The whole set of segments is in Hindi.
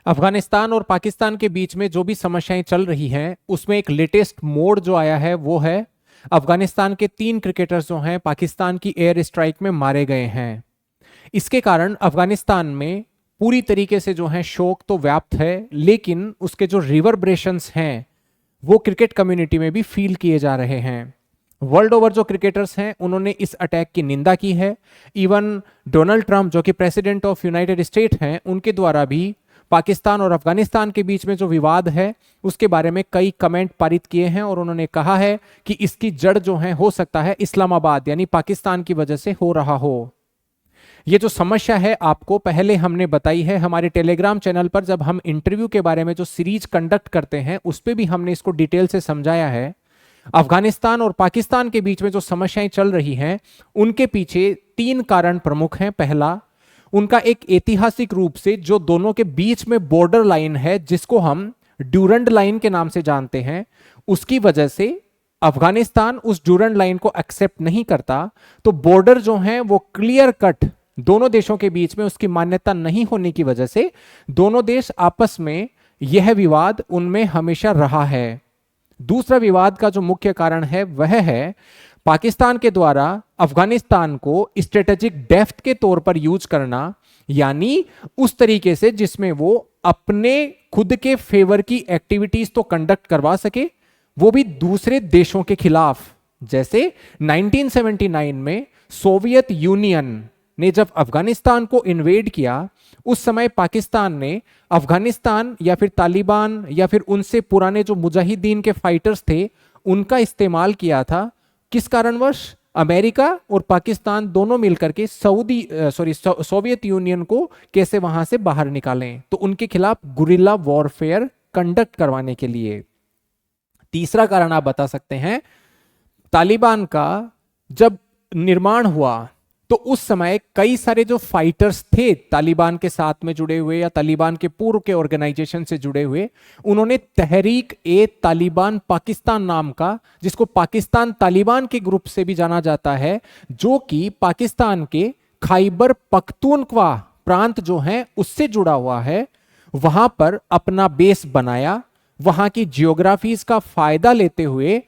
अफगानिस्तान और पाकिस्तान के बीच में जो भी समस्याएं चल रही हैं उसमें एक लेटेस्ट मोड़ जो आया है वो है अफगानिस्तान के 3 क्रिकेटर्स जो हैं पाकिस्तान की एयर स्ट्राइक में मारे गए हैं। इसके कारण अफगानिस्तान में पूरी तरीके से जो है शोक तो व्याप्त है, लेकिन उसके जो रिवर्बरेशंस हैं वो क्रिकेट कम्युनिटी में भी फील किए जा रहे हैं। वर्ल्ड ओवर जो क्रिकेटर्स हैं उन्होंने इस अटैक की निंदा की है। इवन डोनाल्ड ट्रंप जो कि प्रेसिडेंट ऑफ यूनाइटेड स्टेट हैं उनके द्वारा भी पाकिस्तान और अफगानिस्तान के बीच में जो विवाद है उसके बारे में कई कमेंट पारित किए हैं और उन्होंने कहा है कि इसकी जड़ जो है हो सकता है इस्लामाबाद यानी पाकिस्तान की वजह से हो रहा हो। ये जो समस्या है आपको पहले हमने बताई है हमारे टेलीग्राम चैनल पर, जब हम इंटरव्यू के बारे में जो सीरीज कंडक्ट करते हैं उस पर भी हमने इसको डिटेल से समझाया है। अफगानिस्तान और पाकिस्तान के बीच में जो समस्याएं चल रही हैं उनके पीछे 3 कारण प्रमुख हैं। पहला, उनका एक ऐतिहासिक रूप से जो दोनों के बीच में बॉर्डर लाइन है जिसको हम ड्यूरंड लाइन के नाम से जानते हैं, उसकी वजह से अफगानिस्तान उस ड्यूरंड लाइन को एक्सेप्ट नहीं करता, तो बॉर्डर जो है वो क्लियर कट दोनों देशों के बीच में उसकी मान्यता नहीं होने की वजह से दोनों देश आपस में यह विवाद उनमें हमेशा रहा है। दूसरा विवाद का जो मुख्य कारण है वह है पाकिस्तान के द्वारा अफगानिस्तान को स्ट्रेटेजिक डेप्थ के तौर पर यूज करना, यानी उस तरीके से जिसमें वो अपने खुद के फेवर की एक्टिविटीज तो कंडक्ट करवा सके, वो भी दूसरे देशों के खिलाफ। जैसे 1979 में सोवियत यूनियन ने जब अफगानिस्तान को इन्वेड किया, उस समय पाकिस्तान ने अफगानिस्तान या फिर तालिबान या फिर उनसे पुराने जो मुजाहिदीन के फाइटर्स थे उनका इस्तेमाल किया था। किस कारणवश? अमेरिका और पाकिस्तान दोनों मिलकर के सोवियत यूनियन को कैसे वहां से बाहर निकालें, तो उनके खिलाफ गुरिल्ला वॉरफेयर कंडक्ट करवाने के लिए। तीसरा कारण आप बता सकते हैं, तालिबान का जब निर्माण हुआ तो उस समय कई सारे जो फाइटर्स थे तालिबान के साथ में जुड़े हुए या तालिबान के पूर्व के ऑर्गेनाइजेशन से जुड़े हुए, उन्होंने तहरीक ए तालिबान पाकिस्तान नाम का, जिसको पाकिस्तान तालिबान के ग्रुप से भी जाना जाता है, जो कि पाकिस्तान के खैबर पख्तूनख्वा प्रांत जो है उससे जुड़ा हुआ है, वहां पर अपना बेस बनाया। वहां की जियोग्राफीज का फायदा लेते हुए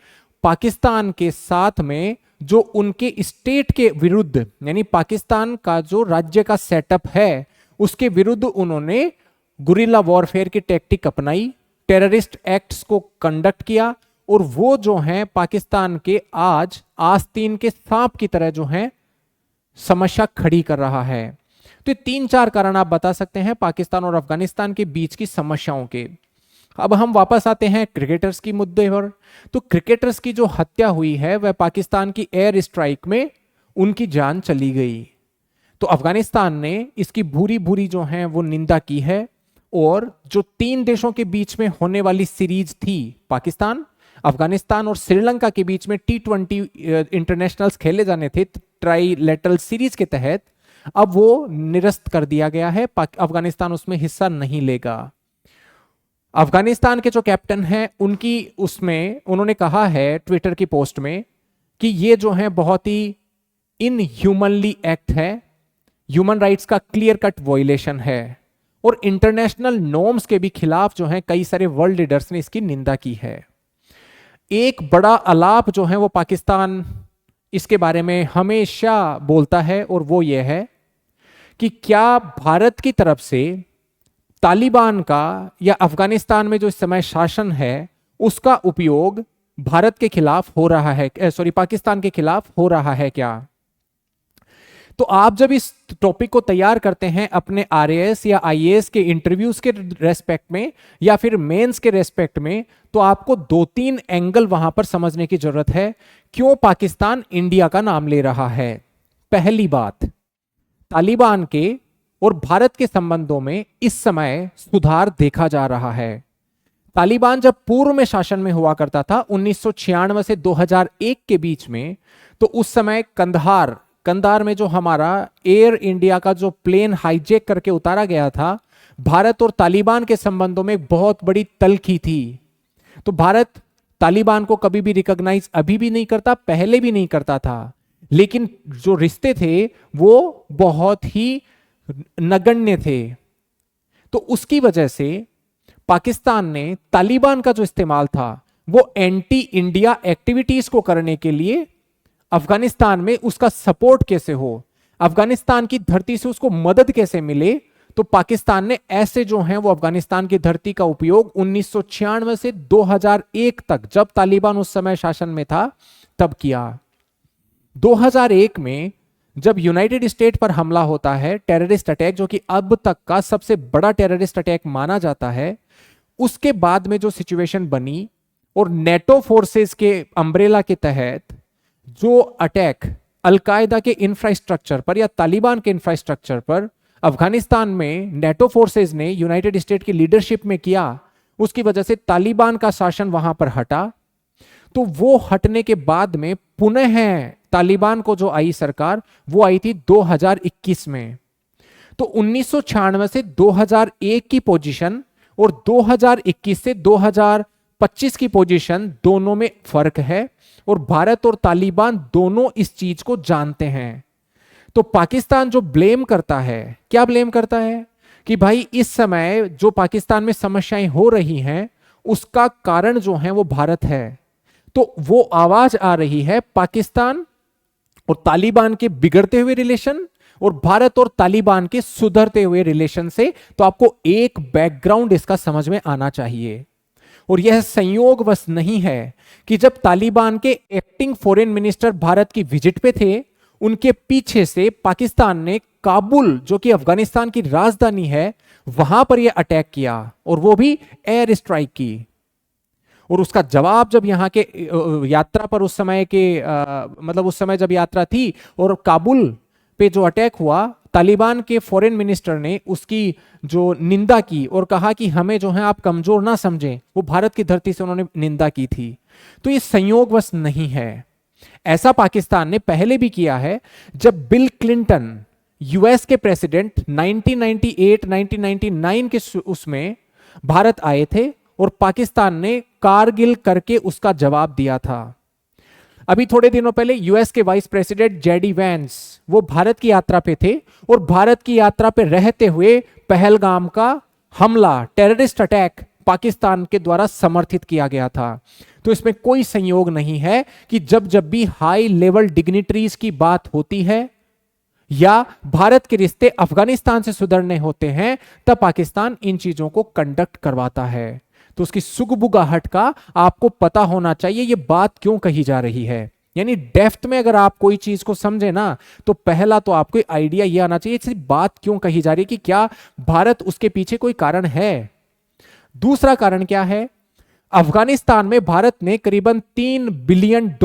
पाकिस्तान के साथ में जो उनके स्टेट के विरुद्ध, यानी पाकिस्तान का जो राज्य का सेटअप है उसके विरुद्ध उन्होंने गुरिल्ला वॉरफेयर की टैक्टिक अपनाई, टेररिस्ट एक्ट्स को कंडक्ट किया, और वो जो हैं पाकिस्तान के आज आस्तीन के सांप की तरह जो हैं समस्या खड़ी कर रहा है। तो 3-4 कारण आप बता सकते हैं पाकिस्तान और अफगानिस्तान के बीच की समस्याओं के। अब हम वापस आते हैं क्रिकेटर्स की मुद्दे पर। तो क्रिकेटर्स की जो हत्या हुई है वह पाकिस्तान की एयर स्ट्राइक में उनकी जान चली गई। तो अफगानिस्तान ने इसकी भूरी भूरी जो है वो निंदा की है, और जो 3 देशों के बीच में होने वाली सीरीज थी, पाकिस्तान, अफगानिस्तान और श्रीलंका के बीच में T20 इंटरनेशनल्स खेले जाने थे ट्राईलेटरल सीरीज के तहत, अब वो निरस्त कर दिया गया है। अफगानिस्तान उसमें हिस्सा नहीं लेगा। अफगानिस्तान के जो कैप्टन हैं उनकी उसमें उन्होंने कहा है ट्विटर की पोस्ट में कि ये जो है बहुत ही इनह्यूमनली एक्ट है, ह्यूमन राइट्स का क्लियर कट वॉयलेशन है, और इंटरनेशनल नॉर्म्स के भी खिलाफ जो है कई सारे वर्ल्ड लीडर्स ने इसकी निंदा की है। एक बड़ा अलाप जो है वो पाकिस्तान इसके बारे में हमेशा बोलता है, और वो ये है कि क्या भारत की तरफ से तालिबान का या अफगानिस्तान में जो इस समय शासन है उसका उपयोग भारत के खिलाफ हो रहा है, पाकिस्तान के खिलाफ हो रहा है क्या? तो आप जब इस टॉपिक को तैयार करते हैं अपने आरएएस या आईएएस के इंटरव्यूज के रेस्पेक्ट में या फिर मेंस के रेस्पेक्ट में, तो आपको 2-3 एंगल वहां पर समझने की जरूरत है क्यों पाकिस्तान इंडिया का नाम ले रहा है। पहली बात, तालिबान के और भारत के संबंधों में इस समय सुधार देखा जा रहा है। तालिबान जब पूर्व में शासन में हुआ करता था 1996 से 2001 के बीच में, तो उस समय कंधार में जो हमारा एयर इंडिया का जो प्लेन हाईजैक करके उतारा गया था, भारत और तालिबान के संबंधों में बहुत बड़ी तल्खी थी। तो भारत तालिबान को कभी भी रिकॉग्नाइज अभी भी नहीं करता, पहले भी नहीं करता था, लेकिन जो रिश्ते थे वो बहुत ही नगण्य थे। तो उसकी वजह से पाकिस्तान ने तालिबान का जो इस्तेमाल था वो एंटी इंडिया एक्टिविटीज को करने के लिए अफगानिस्तान में उसका सपोर्ट कैसे हो, अफगानिस्तान की धरती से उसको मदद कैसे मिले, तो पाकिस्तान ने ऐसे जो हैं वो अफगानिस्तान की धरती का उपयोग 1996 से 2001 तक, जब तालिबान उस समय शासन में था, तब किया। 2001 में जब यूनाइटेड स्टेट पर हमला होता है, टेररिस्ट अटैक, जो कि अब तक का सबसे बड़ा टेररिस्ट अटैक माना जाता है, उसके बाद में जो सिचुएशन बनी और नेटो फोर्सेस के अम्ब्रेला के तहत जो अटैक अलकायदा के इंफ्रास्ट्रक्चर पर या तालिबान के इंफ्रास्ट्रक्चर पर अफगानिस्तान में नेटो फोर्सेस ने यूनाइटेड स्टेट की लीडरशिप में किया, उसकी वजह से तालिबान का शासन वहां पर हटा। तो वो हटने के बाद में पुनः तालिबान को जो आई सरकार, वो आई थी 2021 में। तो 1996 से 2001 की पोजीशन और 2021 से 2025 की पोजीशन, दोनों में फर्क है और भारत और तालिबान दोनों इस चीज को जानते हैं। तो पाकिस्तान जो ब्लेम करता है, क्या ब्लेम करता है कि भाई इस समय जो पाकिस्तान में समस्याएं हो रही हैं उसका कारण जो है वो भारत है। तो वो आवाज आ रही है पाकिस्तान और तालिबान के बिगड़ते हुए रिलेशन और भारत और तालिबान के सुधरते हुए रिलेशन से। तो आपको एक बैकग्राउंड इसका समझ में आना चाहिए। और यह संयोगवश नहीं है कि जब तालिबान के एक्टिंग फॉरेन मिनिस्टर भारत की विजिट पे थे, उनके पीछे से पाकिस्तान ने काबुल, जो कि अफगानिस्तान की राजधानी है, वहां पर यह अटैक किया और वो भी एयर स्ट्राइक की। और उसका जवाब जब यहाँ के यात्रा पर उस समय के मतलब उस समय जब यात्रा थी और काबुल पे जो अटैक हुआ, तालिबान के फॉरेन मिनिस्टर ने उसकी जो निंदा की और कहा कि हमें जो है आप कमजोर ना समझें, वो भारत की धरती से उन्होंने निंदा की थी। तो ये संयोगवश नहीं है, ऐसा पाकिस्तान ने पहले भी किया है। जब बिल क्लिंटन यूएस के प्रेसिडेंट 1998-1999 के उसमें भारत आए थे और पाकिस्तान ने कारगिल करके उसका जवाब दिया था। अभी थोड़े दिनों पहले यूएस के वाइस प्रेसिडेंट जेडी वैंस, वो भारत की यात्रा पे थे और भारत की यात्रा पे रहते हुए पहलगाम का हमला, टेररिस्ट अटैक पाकिस्तान के द्वारा समर्थित किया गया था। तो इसमें कोई संयोग नहीं है कि जब जब भी हाई लेवल डिग्निटरीज की बात होती है या भारत के रिश्ते अफगानिस्तान से सुधरने होते हैं, तब पाकिस्तान इन चीजों को कंडक्ट करवाता है। तो उसकी सुगबुगाहट का आपको पता होना चाहिए, ये बात क्यों कही जा रही है। यानी डेप्थ में अगर आप कोई चीज को समझे ना, तो पहला तो आपको आइडिया ये आना चाहिए कि बात क्यों कही जा रही है, कि क्या भारत उसके पीछे कोई कारण है। दूसरा कारण क्या है, अफगानिस्तान में भारत ने करीबन $3 बिलियन,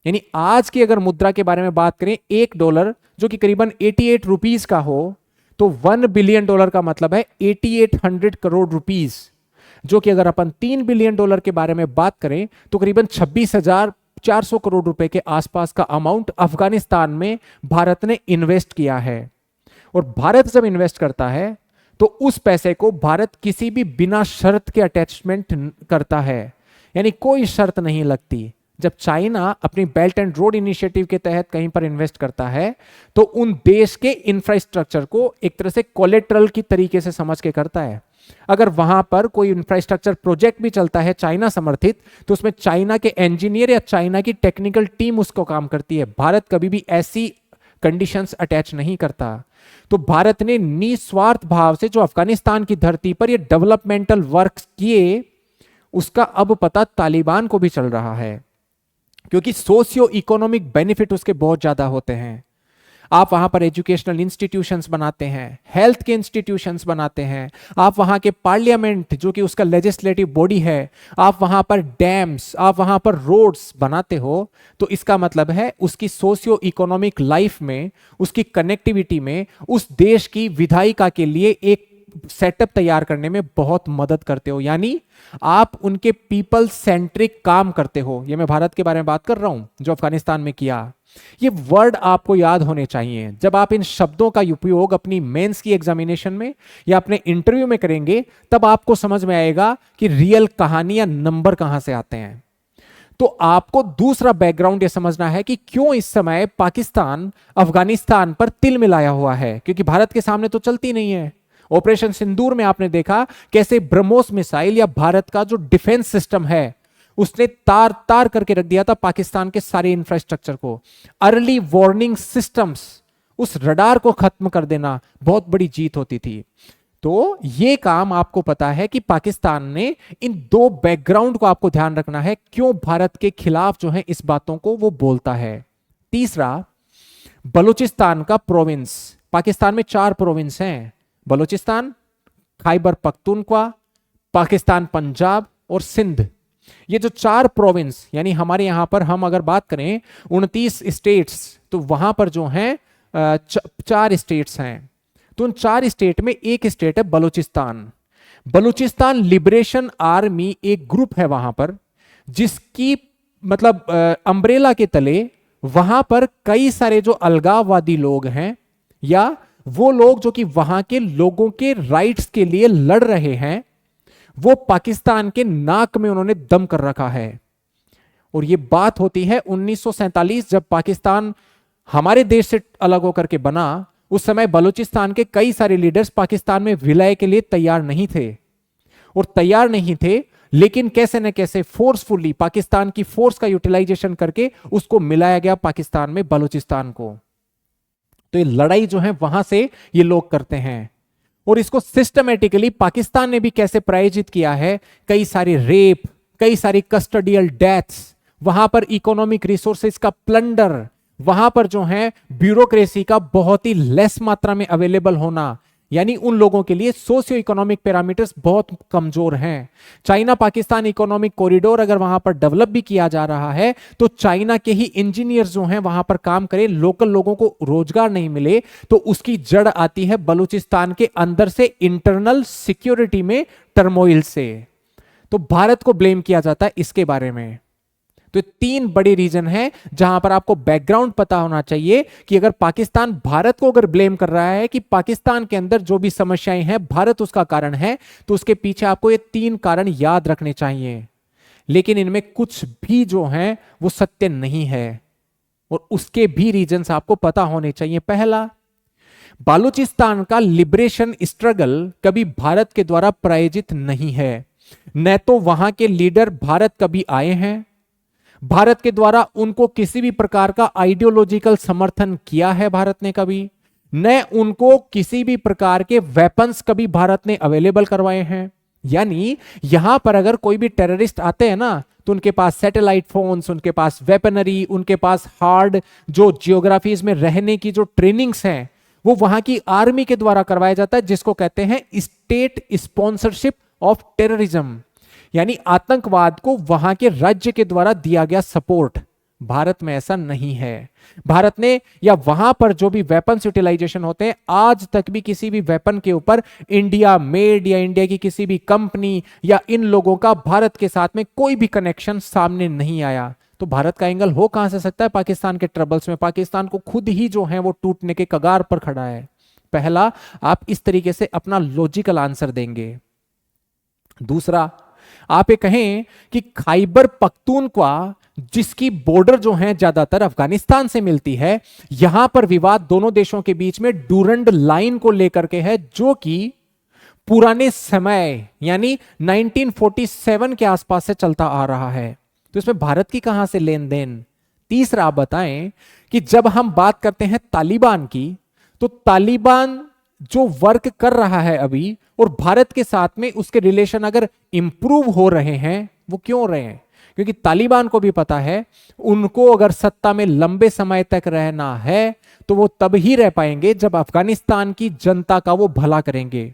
यानी आज की अगर मुद्रा के बारे में बात करें, $1 जो कि करीबन 88 रुपीज का हो, तो $1 बिलियन का मतलब है 8800 करोड़ रुपीज, जो कि अगर अपन $3 बिलियन के बारे में बात करें तो करीबन 26,400 करोड़ रुपए के आसपास का अमाउंट अफगानिस्तान में भारत ने इन्वेस्ट किया है। और भारत जब इन्वेस्ट करता है तो उस पैसे को भारत किसी भी बिना शर्त के अटैचमेंट करता है, यानी कोई शर्त नहीं लगती। जब चाइना अपनी बेल्ट एंड रोड इनिशिएटिव के तहत कहीं पर इन्वेस्ट करता है तो उन देश के इंफ्रास्ट्रक्चर को एक तरह से कोलेट्रल की तरीके से समझ के करता है। अगर वहां पर कोई इंफ्रास्ट्रक्चर प्रोजेक्ट भी चलता है चाइना समर्थित, तो उसमें चाइना के इंजीनियर या चाइना की टेक्निकल टीम उसको काम करती है। भारत कभी भी ऐसी कंडीशंस अटैच नहीं करता। तो भारत ने निस्वार्थ भाव से जो अफगानिस्तान की धरती पर ये डेवलपमेंटल वर्क किए, उसका अब पता तालिबान को भी चल रहा है, क्योंकि सोशियो इकोनॉमिक बेनिफिट उसके बहुत ज्यादा होते हैं। आप वहां पर एजुकेशनल इंस्टीट्यूशंस बनाते हैं, हेल्थ के इंस्टीट्यूशंस बनाते हैं, आप वहां के पार्लियामेंट जो कि उसका लेजिस्लेटिव बॉडी है, आप वहां पर डैम्स, आप वहां पर रोड्स बनाते हो, तो इसका मतलब है उसकी सोशियो इकोनॉमिक लाइफ में, उसकी कनेक्टिविटी में, उस देश की विधायिका के लिए एक सेटअप तैयार करने में बहुत मदद करते हो। यानी आप उनके पीपल सेंट्रिक काम करते हो। ये मैं भारत के बारे में बात कर रहा हूं जो अफगानिस्तान में किया। ये वर्ड आपको याद होने चाहिए। जब आप इन शब्दों का उपयोग अपनी मेंस की एग्जामिनेशन में या अपने इंटरव्यू में करेंगे, तब आपको समझ में आएगा कि रियल कहानी या नंबर कहां से आते हैं। तो आपको दूसरा बैकग्राउंड यह समझना है कि क्यों इस समय पाकिस्तान अफगानिस्तान पर तिल मिलाया हुआ है, क्योंकि भारत के सामने तो चलती नहीं है ऑपरेशन सिंदूर में आपने देखा कैसे ब्रह्मोस मिसाइल या भारत का जो डिफेंस सिस्टम है उसने तार तार करके रख दिया था पाकिस्तान के सारे इंफ्रास्ट्रक्चर को। अर्ली वार्निंग सिस्टम्स, उस रडार को खत्म कर देना बहुत बड़ी जीत होती थी। तो ये काम आपको पता है कि पाकिस्तान ने इन दो बैकग्राउंड को आपको ध्यान रखना है, क्यों भारत के खिलाफ जो है इस बातों को वो बोलता है। तीसरा, बलूचिस्तान का प्रोविंस। पाकिस्तान में 4 प्रोविंस हैं, बलूचिस्तान, खैबर पख्तूनख्वा, पाकिस्तान पंजाब और सिंध। ये जो 4 प्रोविंस, यानी हमारे यहां पर हम अगर बात करें 29 स्टेट्स, तो वहां पर जो हैं 4 स्टेट्स हैं। तो उन 4 स्टेट में एक स्टेट है बलूचिस्तान। बलूचिस्तान लिबरेशन आर्मी एक ग्रुप है वहां पर, जिसकी मतलब अम्ब्रेला के तले वहां पर कई सारे जो अलगाववादी लोग हैं या वो लोग जो कि वहां के लोगों के राइट्स के लिए लड़ रहे हैं, वो पाकिस्तान के नाक में उन्होंने दम कर रखा है। और ये बात होती है 1947, जब पाकिस्तान हमारे देश से अलग होकर के बना। उस समय बलूचिस्तान के कई सारे लीडर्स पाकिस्तान में विलय के लिए तैयार नहीं थे, और तैयार नहीं थे लेकिन कैसे न कैसे फोर्सफुली पाकिस्तान की फोर्स का यूटिलाइजेशन करके उसको मिलाया गया पाकिस्तान में बलूचिस्तान को। तो ये लड़ाई जो है वहां से ये लोग करते हैं, और इसको सिस्टमेटिकली पाकिस्तान ने भी कैसे प्रायोजित किया है, कई सारे रेप, कई सारी कस्टडियल डेथ्स, वहां पर इकोनॉमिक रिसोर्सेज का प्लंडर, वहां पर जो है ब्यूरोक्रेसी का बहुत ही लेस मात्रा में अवेलेबल होना, यानी उन लोगों के लिए सोशियो इकोनॉमिक पैरामीटर्स बहुत कमजोर हैं। चाइना पाकिस्तान इकोनॉमिक कॉरिडोर अगर वहां पर डेवलप भी किया जा रहा है तो चाइना के ही इंजीनियर्स जो हैं वहां पर काम करें, लोकल लोगों को रोजगार नहीं मिले, तो उसकी जड़ आती है बलूचिस्तान के अंदर से, इंटरनल सिक्योरिटी में टर्मोइल से। तो भारत को ब्लेम किया जाता है इसके बारे में। तो 3 बड़े रीजन हैं जहां पर आपको बैकग्राउंड पता होना चाहिए कि अगर पाकिस्तान भारत को अगर ब्लेम कर रहा है कि पाकिस्तान के अंदर जो भी समस्याएं हैं भारत उसका कारण है, तो उसके पीछे आपको ये 3 कारण याद रखने चाहिए। लेकिन इनमें कुछ भी जो है वो सत्य नहीं है, और उसके भी रीजंस आपको पता होने चाहिए। पहला, बलूचिस्तान का लिबरेशन स्ट्रगल कभी भारत के द्वारा प्रायोजित नहीं है। न तो वहां के लीडर भारत कभी आए हैं, भारत के द्वारा उनको किसी भी प्रकार का आइडियोलॉजिकल समर्थन किया है भारत ने कभी, न उनको किसी भी प्रकार के वेपन्स कभी भारत ने अवेलेबल करवाए हैं। यानी यहां पर अगर कोई भी टेररिस्ट आते हैं ना, तो उनके पास सैटेलाइट फोन्स, उनके पास वेपनरी, उनके पास हार्ड जो जियोग्राफीज में रहने की जो ट्रेनिंग्स हैं वो वहां की आर्मी के द्वारा करवाया जाता है, जिसको कहते हैं स्टेट स्पॉन्सरशिप ऑफ टेररिज्म, यानी आतंकवाद को वहां के राज्य के द्वारा दिया गया सपोर्ट। भारत में ऐसा नहीं है। भारत ने या वहां पर जो भी वेपन्स यूटिलाइजेशन होते हैं, आज तक भी किसी भी वेपन के ऊपर इंडिया मेड या इंडिया की किसी भी कंपनी या इन लोगों का भारत के साथ में कोई भी कनेक्शन सामने नहीं आया। तो भारत का एंगल हो कहां से सकता है पाकिस्तान के ट्रबल्स में? पाकिस्तान को खुद ही जो है वो टूटने के कगार पर खड़ा है। पहला, आप इस तरीके से अपना लॉजिकल आंसर देंगे। दूसरा, आप ये कहें कि खैबर पख्तूनख्वा जिसकी बॉर्डर जो है ज्यादातर अफगानिस्तान से मिलती है, यहां पर विवाद दोनों देशों के बीच में डूरंड लाइन को लेकर के है, जो कि पुराने समय यानी 1947 के आसपास से चलता आ रहा है। तो इसमें भारत की कहां से लेन देन? तीसरा, आप बताएं कि जब हम बात करते हैं तालिबान की, तो तालिबान जो वर्क कर रहा है अभी और भारत के साथ में उसके रिलेशन अगर इंप्रूव हो रहे हैं, वो क्यों हो रहे हैं? क्योंकि तालिबान को भी पता है उनको अगर सत्ता में लंबे समय तक रहना है तो वो तब ही रह पाएंगे जब अफगानिस्तान की जनता का वो भला करेंगे,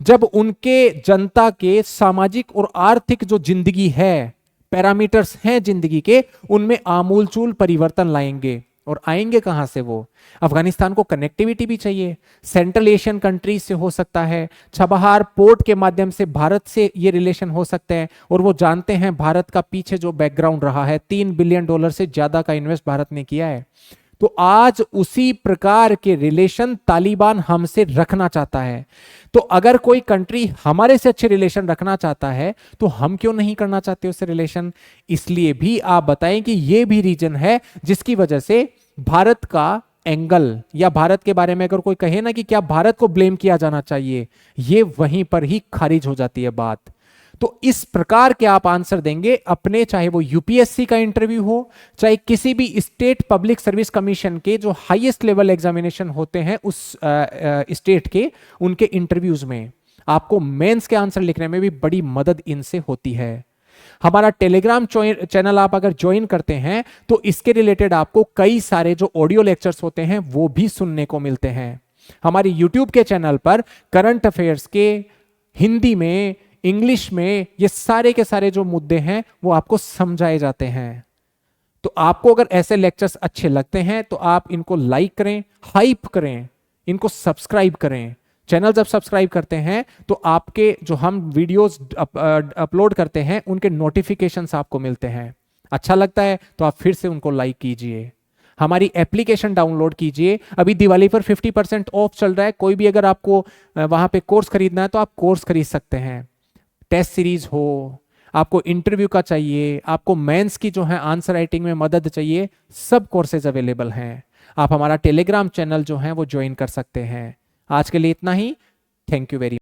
जब उनके जनता के सामाजिक और आर्थिक जो जिंदगी है, पैरामीटर्स हैं जिंदगी के, उनमें आमूलचूल परिवर्तन लाएंगे। और आएंगे कहां से? वो अफगानिस्तान को कनेक्टिविटी भी चाहिए, सेंट्रल एशियन कंट्रीज से हो सकता है, छबहार पोर्ट के माध्यम से भारत से ये रिलेशन हो सकते हैं। और वो जानते हैं भारत का पीछे जो बैकग्राउंड रहा है, $3 बिलियन से ज्यादा का इन्वेस्ट भारत ने किया है। तो आज उसी प्रकार के रिलेशन तालिबान हमसे रखना चाहता है। तो अगर कोई कंट्री हमारे से अच्छे रिलेशन रखना चाहता है तो हम क्यों नहीं करना चाहते उससे रिलेशन? इसलिए भी आप बताएं कि यह भी रीजन है जिसकी वजह से भारत का एंगल या भारत के बारे में अगर कोई कहे ना कि क्या भारत को ब्लेम किया जाना चाहिए, ये वहीं पर ही खारिज हो जाती है बात। तो इस प्रकार के आप आंसर देंगे अपने, चाहे वो यूपीएससी का इंटरव्यू हो, चाहे किसी भी स्टेट पब्लिक सर्विस कमीशन के जो हाईएस्ट लेवल एग्जामिनेशन होते हैं उस स्टेट के, उनके इंटरव्यूज में आपको मेंस के आंसर लिखने में भी बड़ी मदद इनसे होती है। हमारा टेलीग्राम चैनल आप अगर ज्वाइन करते हैं तो इसके रिलेटेड आपको कई सारे जो ऑडियो लेक्चर्स होते हैं वो भी सुनने को मिलते हैं। हमारी यूट्यूब के चैनल पर करंट अफेयर्स के हिंदी में, इंग्लिश में, ये सारे के सारे जो मुद्दे हैं वो आपको समझाए जाते हैं। तो आपको अगर ऐसे लेक्चर्स अच्छे लगते हैं तो आप इनको लाइक करें, हाइप करें, इनको सब्सक्राइब करें। चैनल जब सब्सक्राइब करते हैं तो आपके जो हम वीडियोस अपलोड करते हैं उनके नोटिफिकेशंस आपको मिलते हैं। अच्छा लगता है तो आप फिर से उनको लाइक कीजिए। हमारी एप्लीकेशन डाउनलोड कीजिए। अभी दिवाली पर 50% ऑफ चल रहा है। कोई भी अगर आपको वहां पे कोर्स खरीदना है तो आप कोर्स खरीद सकते हैं। टेस्ट सीरीज हो, आपको इंटरव्यू का चाहिए, आपको मेंस की जो है आंसर राइटिंग में मदद चाहिए, सब कोर्सेज अवेलेबल हैं। आप हमारा टेलीग्राम चैनल जो है वो ज्वाइन कर सकते हैं। आज के लिए इतना ही। Thank you very